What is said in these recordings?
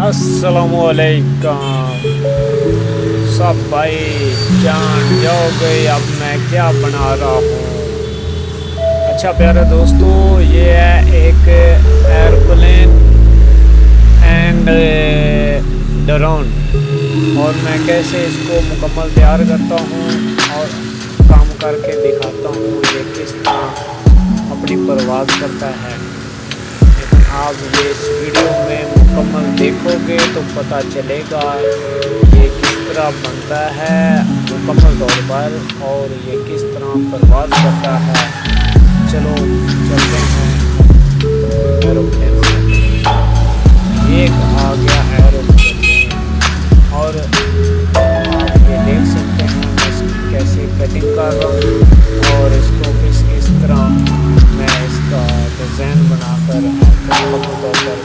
अस्सलामुअलैकुम सब भाई जान जाओगे अब मैं क्या बना रहा हूँ। अच्छा प्यारे दोस्तों, ये है एक एयरप्लेन एंड ड्रोन और मैं कैसे इसको मुकम्मल तैयार करता हूँ और काम करके दिखाता हूँ ये किस तरह अपनी परवाज़ करता है। लेकिन आप ये इस वीडियो में मुकम्मल देखोगे तो पता चलेगा ये किस तरह बनता है मुकम्मल तौर पर और ये किस तरह परवाज़ करता है। चलो चलते हैं एरोप्लेन में। ये आ गया एरोप्लेन और आप ये देख सकते हैं मैं कैसे कटिंग कर रहा हूँ और इसको किस तरह मैं इसका डिज़ाइन बनाकर आपको मुकम्मल तौर पर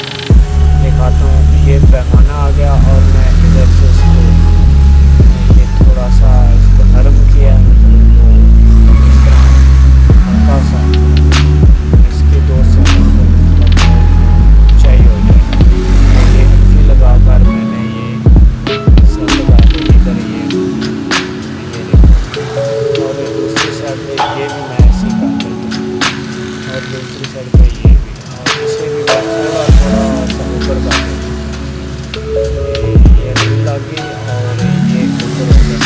दिखाता हूँ। ये पैमाना आ गया और मैं इधर से इसको ये थोड़ा सा इसको नरम किया है, मतलब इस तरह हल्का सा इसके दो साइड ऊंचाई हो जाएगी। ये हल्की लगा कर मैंने ये सब लगा के इधर ये देखो और दूसरी साइड पे ये भी मैं ऐसे ही कर देता हूँ और दूसरी साइड पे ये भी और इसे भी मैं थोड़ा सा ऊपर कर देता हूँ। ये भी लगी और ये ऊपर हो गया।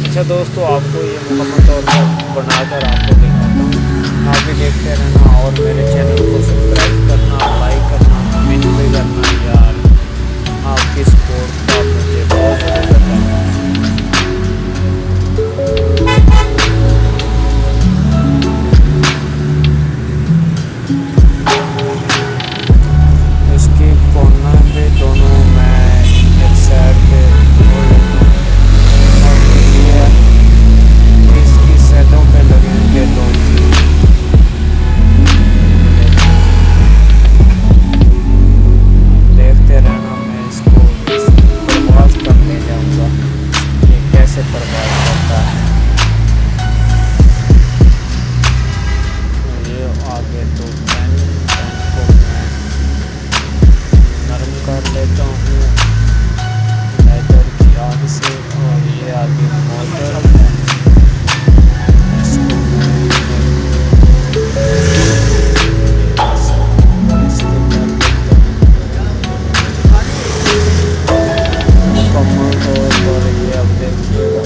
अच्छा दोस्तों, आपको ये मुकम्मल तौर पर बनाकर आपको दिखाता हूँ। आप भी देखते रहना और मेरे चैनल को सब्सक्राइब करना, लाइक करना, कमेंट भी करना यार। आपकी सपोर्ट का मुझे बहुत ज़रूरत है। इसकी कोना पे दोनों मैं एक साइड पे छोड़ लेता हूँ और ये इसकी साइडों पे लगेंगे दो। देखते रहना, मैं इसको परवाज़ करने जाऊँगा ये कैसे परवाज़ करता है। ये आगे तो पेन को मैं नरम कर लेता हूँ लेदर की आग से और ये आगे मोटर इसको मैं इसके कर लेता हूँ मुकम्मल तौर पर। ये अब देखिएगा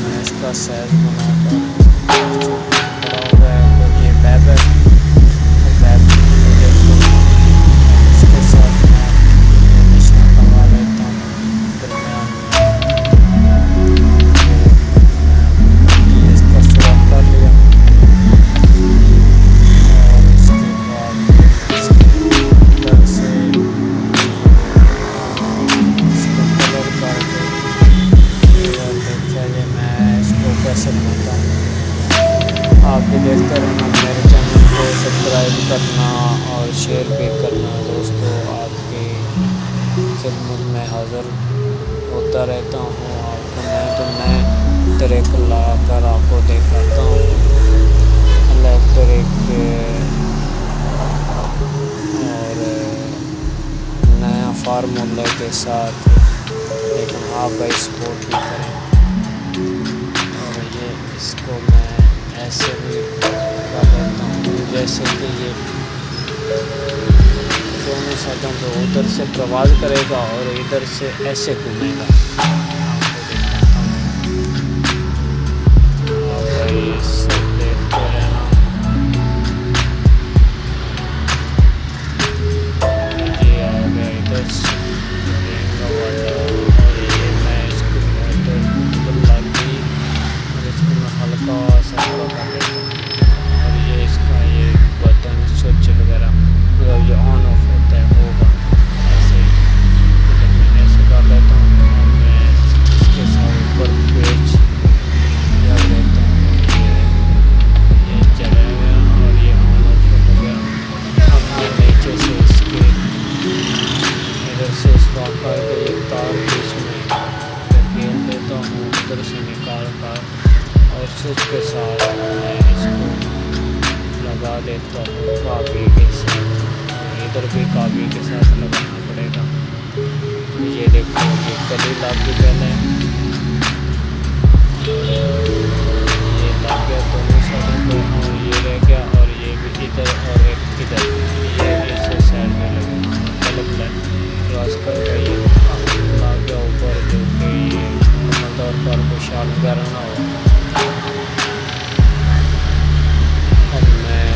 मैं इसका साइज बनाकर बड़ा हो गया है। तो ये बैब है, इसके साथ मैं ये निशान लगा लेता हूँ दरमियान में। इसका सुराख कर लिया और इसके बाद इसके अंदर से इसको कलर करके और देखिए ये मैं इसको कैसे बनाता हूँ। आप भी देखते रहना, मेरे चैनल को सब्सक्राइब करना और शेयर भी करना। दोस्तों, आपकी खिदमत में हाज़िर होता रहता हूँ। आपको मैं तो नए तरीक़े ला कर आपको दिखाता हूँ इलेक्ट्रिक और नया फार्मूले के साथ, लेकिन आप भाई सपोर्ट भी करें। और ये इसको मैं ऐसे भी कर देता हूँ जैसे कि ये दोनों साइडों पे उधर से प्रवाज़ करेगा और इधर से ऐसे घूमेगा। आपको दिखाता हूँ, आप भाई सब देखते रहना। ये आ गया इधर से वाला और ये मैं इसको मोटर लगी और इसको मैं हल्का सा थोड़ा कर लेता हूँ और ये इसका ये बटन स्विच वगैरह मतलब ये ऑन ऑफ होता है होगा ऐसे। मैं ऐसे कर लेता हूँ और मैं उधर भी कागज के साथ लगाना पड़ेगा। ये देखो ये कली लग गई पहले, ये लग गया दोनों साइडों पे, और ये रह गया, और ये भी इधर और एक इधर, ये इसे साइड में लगेगा। मतलब क्रॉस करके ये लग गया ऊपर, जो कि ये तौर पर कुछ शाल वगैरह ना हो। अब मैं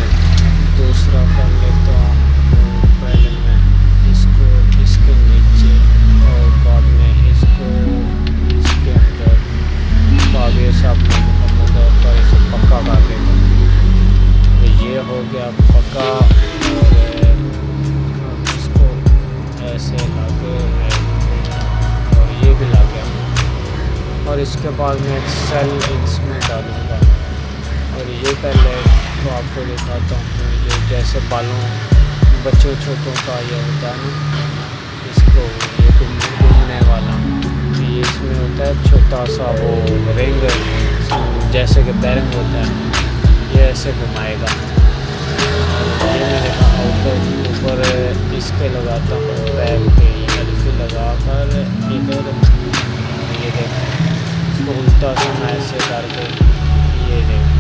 दूसरा कर लेता हूँ। पहले मैं इसको इसके नीचे और बाद में इसको इसके अंदर आगे से अपने मुकम्मल तौर पर इसे पक्का कर लेता हूँ। तो ये हो गया पक्का, और इसको ऐसे लाके और ये भी ला गया, और इसके बाद मैं एक सेल इसमें डालूँगा। और ये पहले तो आपको दिखाता हूँ, ये जैसे बालों बच्चों छोटों का ये होता है ना, इसको ये घूमने वाला, ये इसमें होता है छोटा सा वो रिंग, जैसे कि बैरिंग होता है, ये ऐसे घुमाएगा। ये मैंने ऊपर इसके लगाता हूँ पैर पे, ये लगा कर इधर, ये देखो इसको उल्टा से मैं ऐसे करके ये देखो,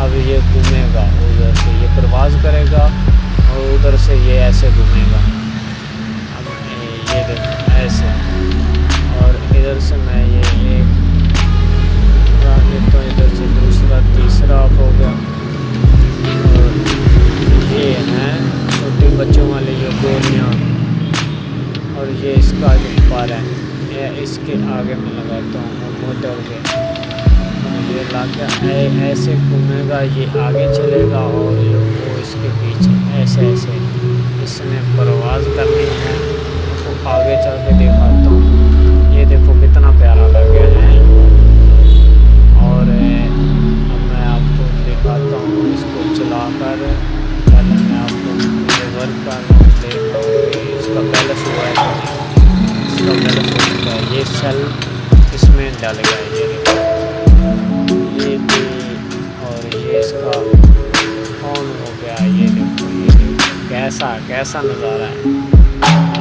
अब ये घूमेगा उधर से, ये प्रवास करेगा और उधर से ये ऐसे घूमेगा। अब ये देखो ऐसे, और इधर से मैं ये एक तो इधर से दूसरा तीसरा हो गया। और ये हैं छोटे बच्चों वाले ये गोलियाँ, और ये इसका जो पार है ये इसके आगे में लगाता हूँ मोटर के, ये लाके ऐसे घूमेगा, ये आगे चलेगा और ये वो इसके पीछे ऐसे ऐसे इसने परवाज़ करनी है। तो आगे चल के दिखाता हूँ, ये देखो कितना प्यारा लग गया है। और अब मैं आपको दिखाता हूँ इसको चलाकर, पहले मैं आपको वर्क कर देखता हूँ कि इसका बैलेंस हुआ है, इसका बैलेंस हो चुका है, ये सेल इसमें डाल गया है, ये देखो ये भी, और ये इसका ऑन हो गया, ये देखो कैसा नज़ारा है।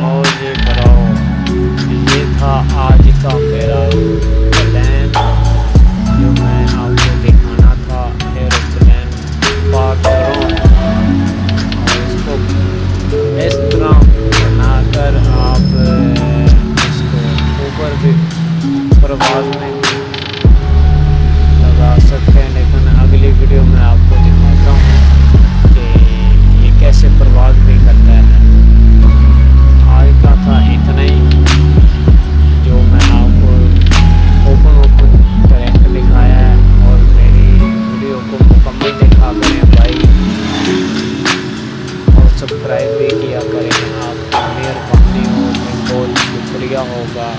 और ये कराओ, ये था आज का मेरा प्लान जो मैं आपको दिखाना था, एरोप्लेन पार्ट करो, और इसको इस तरह बनाकर आप इसको ऊपर भी प्रवास में लगा सकते हैं। लेकिन अगली वीडियो में आपको दिखाता हूँ कि ये कैसे प्रवास भी करता है। आज का था इतना ही, जो मैं आपको ओपन करके दिखाया है, और मेरी वीडियो को मुकम्मल देखा करें भाई, और सब्सक्राइब भी किया करें। आपकी मेहरबानी हो, बहुत शुक्रिया होगा।